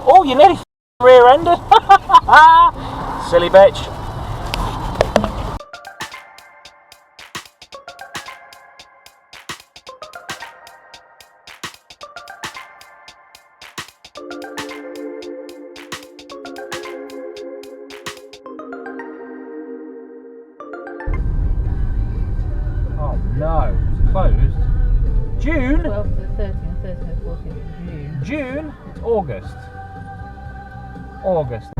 Oh, you nearly rear-ended. Silly bitch. Oh no, it's closed. June? 12th to the 13th, 13th to 14th of June. June? It's August. August.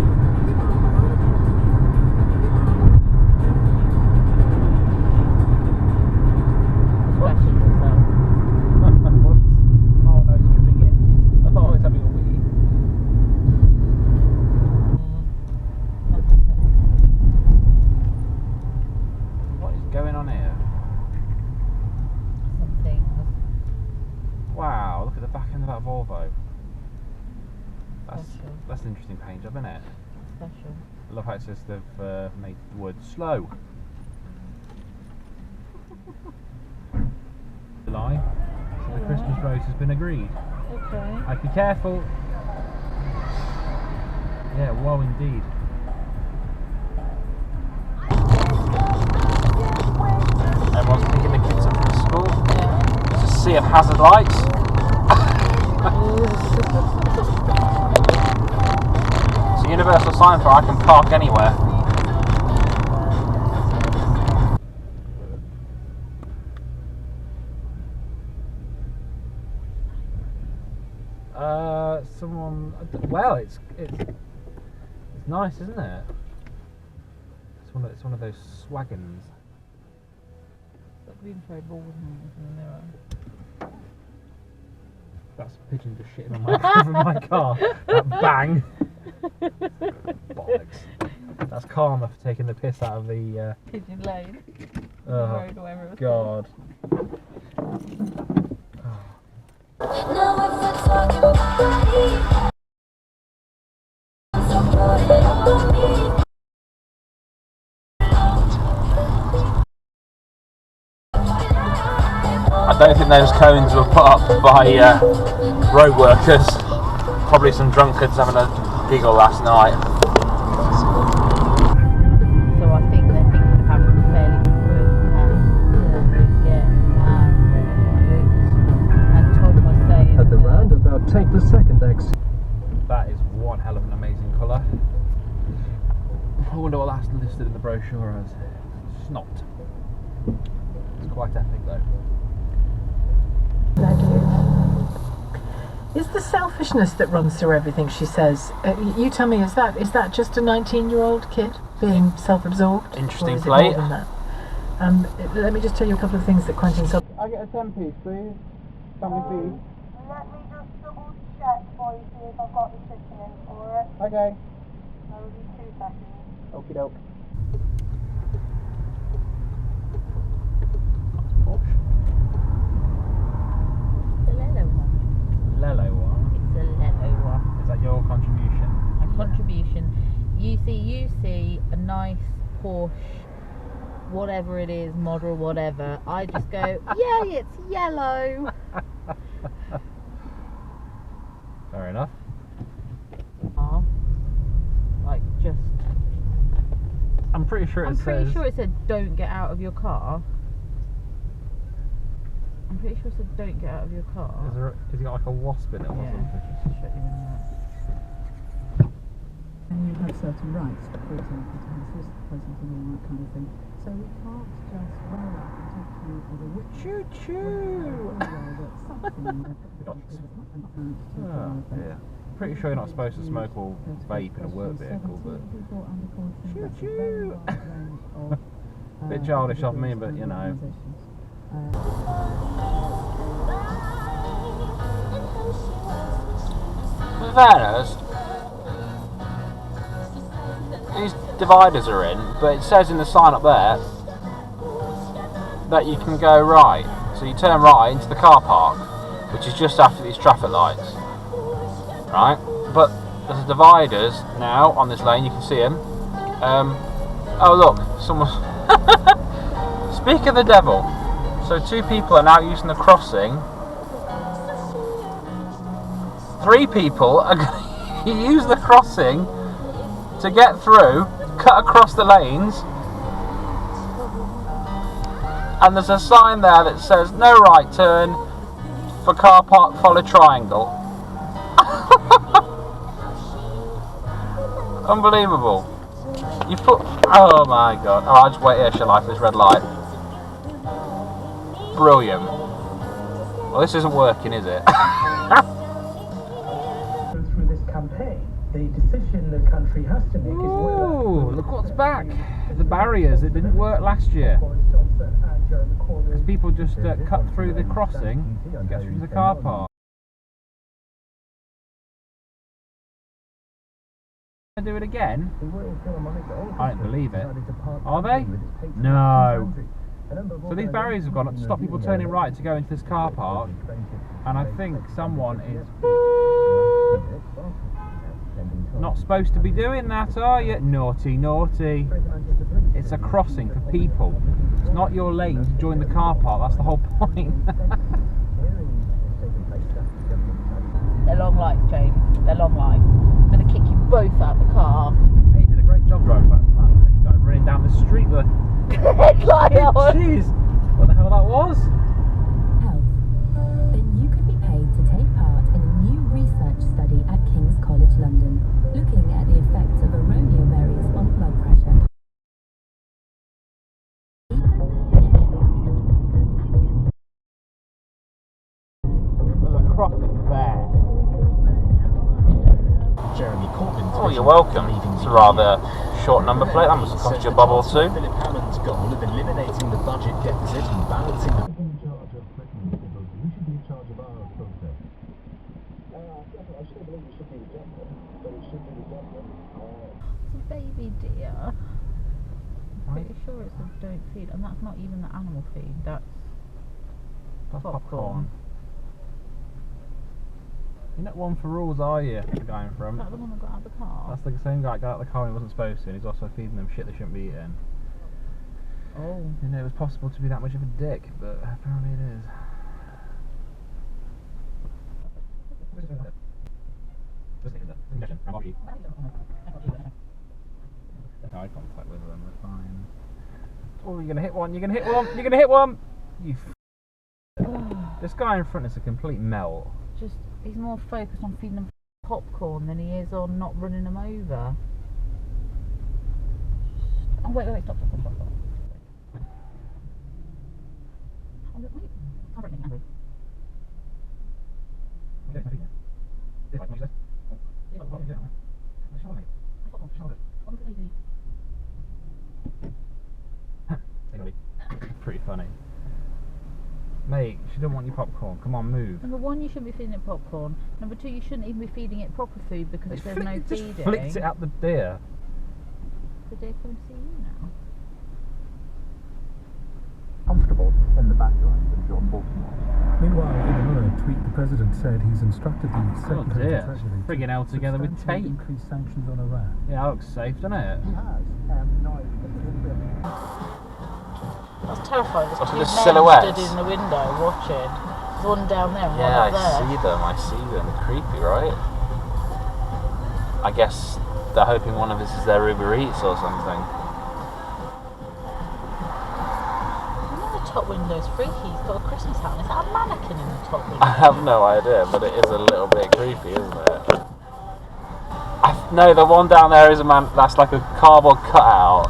Splashing yourself. Whoops. Oh no, it's dripping in. Oh, it's having a wee. What is going on here? Something. Wow, look at the back end of that Volvo. Special. That's an interesting paint job, isn't it? Special. I love how it says they've made the word slow. July. So the Christmas rose has been agreed. Okay. I'd be careful. Yeah, whoa indeed. Everyone's picking the kids up from school. Yeah. There's a sea of hazard lights. It's a universal sign for I can park anywhere. Someone. Well, it's nice, isn't it? It's one of those swagons. Stop being so bored in the mirror. That's a pigeon just shitting on my over my car. That bang. Bollocks. That's karma for taking the piss out of the. Pigeon Lane. Oh Road or whatever it was called. God. I don't think those cones were put up by road workers. Probably some drunkards having a giggle last night. So I think they're thinking of having a fairly good get married. And Tom was saying At the roundabout, take the second exit. That is one hell of an amazing colour. I wonder what last listed in the brochure as snot. It's quite epic though. Is the selfishness that runs through everything she says? You tell me, is that just a 19-year-old kid being self-absorbed? Interesting or is plate. It more than that? Let me just tell you a couple of things that Quentin said. I get a 10-piece, please. Family feed. Let me just double check for you, see if I've got the chicken in for it. Okay. That'll be 2 seconds. Okie doke. it's a Lelo one. Lelo one. It's a Lelo one. Is that your contribution? My contribution. You see a nice Porsche, whatever it is, model, whatever. I just go, yay, it's yellow. Fair enough. Like just. I'm pretty sure I'm pretty sure it said don't get out of your car. I'm pretty sure it said don't get out of your car. Has it got like a wasp in it or something? Just shut you in that. And you have certain rights, for example, to have solicitor present and all that kind of thing. So we can't just roll up and take you as a witness. Choo choo! Yeah. Pretty sure you're not supposed to smoke or vape in a work vehicle, but choo choo! Bit childish of me, but you know. In fairness, these dividers are in, but it says in the sign up there that you can go right. So you turn right into the car park, which is just after these traffic lights, right? But there's dividers now on this lane. You can see them. Oh look, someone. Speak of the devil. So 2 people are now using the crossing. 3 people are going to You use the crossing to get through, cut across the lanes, and there's a sign there that says no right turn for car park, follow triangle. Unbelievable. You put, oh my god. Oh, I'll just wait here, shall I, for this red light? Brilliant. Well, this isn't working, is it? Through this campaign, the decision the country has to make is Ooh, look what's back. The barriers, it didn't work last year. Because people just cut through the crossing to get through the car park. Do it again? I don't believe it. Are they? No. So these barriers have gone up to stop people turning right to go into this car park, and I think someone is not supposed to be doing that, are you? Naughty, naughty. It's a crossing for people. It's not your lane to join the car park, that's the whole point. They're long lives, James. They're long lives. I'm going to kick you both out of the car. He did a great job driving back from that. This guy running down the street with a Headlight on. jeez, what the hell that was? Health. Then you could be paid to take part in a new research study at King's College London, looking at the effects of erroneous berries on blood pressure. There's a croc there. Jeremy Corbyn's Oh, you're welcome. It's a rather short number plate. That must have cost you a bob or two. Philip Hammond's goal of eliminating the budget deficit and balancing the in charge of Britain because we should be in charge of our protest. I still believe it should be the government, but it should be the government. It's a baby deer. I'm pretty sure it's a don't feed, and that's not even the animal feed, that's popcorn. You're not one for rules, are you? The guy in Is front. that the one that got out of the car? That's the same guy that got out of the car and he wasn't supposed to, and he's also feeding them shit they shouldn't be eating. Oh. Didn't know it was possible to be that much of a dick, but apparently it is. Eye contact with them, we're fine. Oh, you're gonna hit one, you're gonna hit one, you're gonna hit one! You This guy in front is a complete melt. Just, he's more focused on feeding them popcorn than he is on not running them over. Oh, wait, stop. Oh, look, wait. I'm running, Andrew. Pretty funny. Mate, she don't want your popcorn. Come on, move. Number one, you shouldn't be feeding it popcorn. Number two, you shouldn't even be feeding it proper food because it says no Just feeding. flicked it at the deer. The deer come and see you now. Comfortable in the background of John Baltimore. Meanwhile, in another tweet, the president said he's instructed the Secretary dear. of Treasury Friggin' held together with substantially tape. increase sanctions on Iran. Yeah, that looks safe, doesn't it? He has, now a little bit. That's terrifying. There's What's two with the men silhouettes? stood in the window watching. There's one down there and Yeah, one up there. I see them. Creepy, right? I guess they're hoping one of us is their Uber Eats or something. The top window's freaky. He's got a Christmas hat. Is that a mannequin in the top window? I have no idea, but it is a little bit creepy, isn't it? No, the one down there is a man. That's like a cardboard cutout,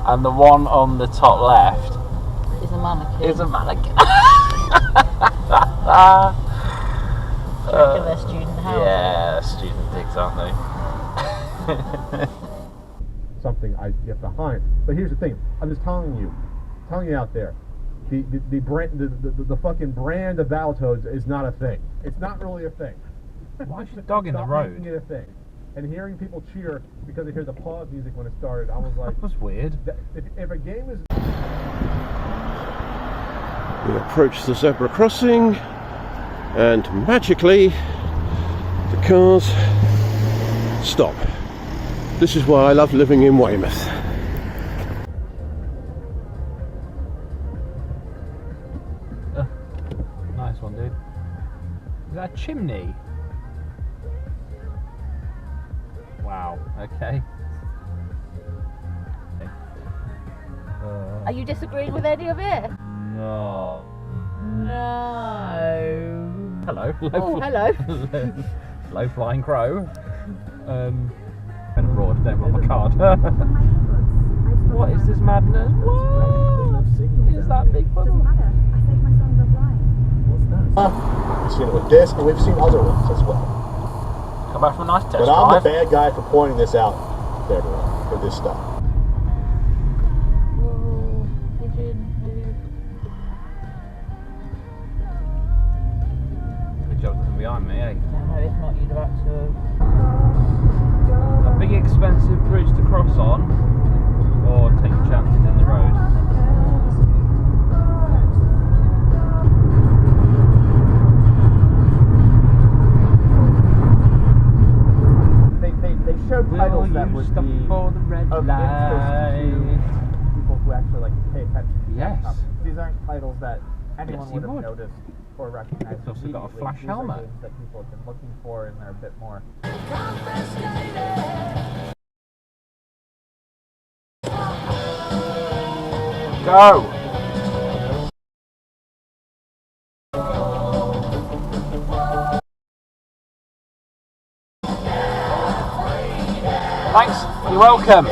and the one on the top left Is a mannequin. is a mannequin. Do you reckon they're student housing? Yeah, student digs, aren't they? Something I get behind. But here's the thing: I'm just telling you out there, the brand, the fucking brand of Battletoads is not a thing. It's not really a thing. Why is the dog in the Stop road? making it a thing. And hearing people cheer because they hear the pause music when it started, I was like, That was weird. if a game is. We approach the zebra crossing, and magically the cars stop. This is why I love living in Weymouth. Nice one, dude. Is that a chimney? Wow. Okay. Are you disagreeing with any of it? No. No. Hello. Oh, hello. Low flying crow. Been abroad, don't want my card. What is this madness? What is that big puddle? We've seen it with this, and we've seen other ones as well. Come back from a nice test But I'm drive. the bad guy for pointing this out to everyone, for this stuff. Whoa, pigeon, move. Good job looking behind me, eh? No, if not, you'd have had to. A big expensive bridge to cross on, or take your chances in the road. They showed titles that would stop be for the red of light? interest to people who actually like pay attention to Yes. companies. These aren't titles that anyone Yes, you would have would. noticed or recognized. It's also got a immediately. flash These helmet. are games that people have been looking for, and they're a bit more. Go! Thanks, you're welcome.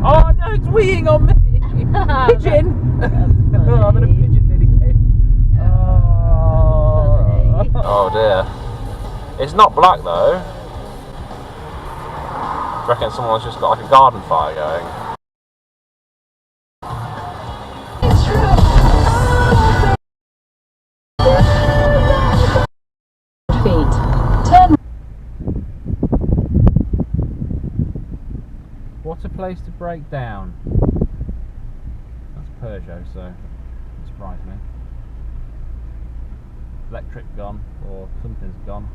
Oh no, it's weeing on me! Pigeon! Oh, I'm in a pigeon nearly came. Oh dear. It's not black though. I reckon someone's just got like a garden fire going. Feet. Turn. What a place to break down. That's Peugeot, so it surprised me. Electric gone, or something's gone.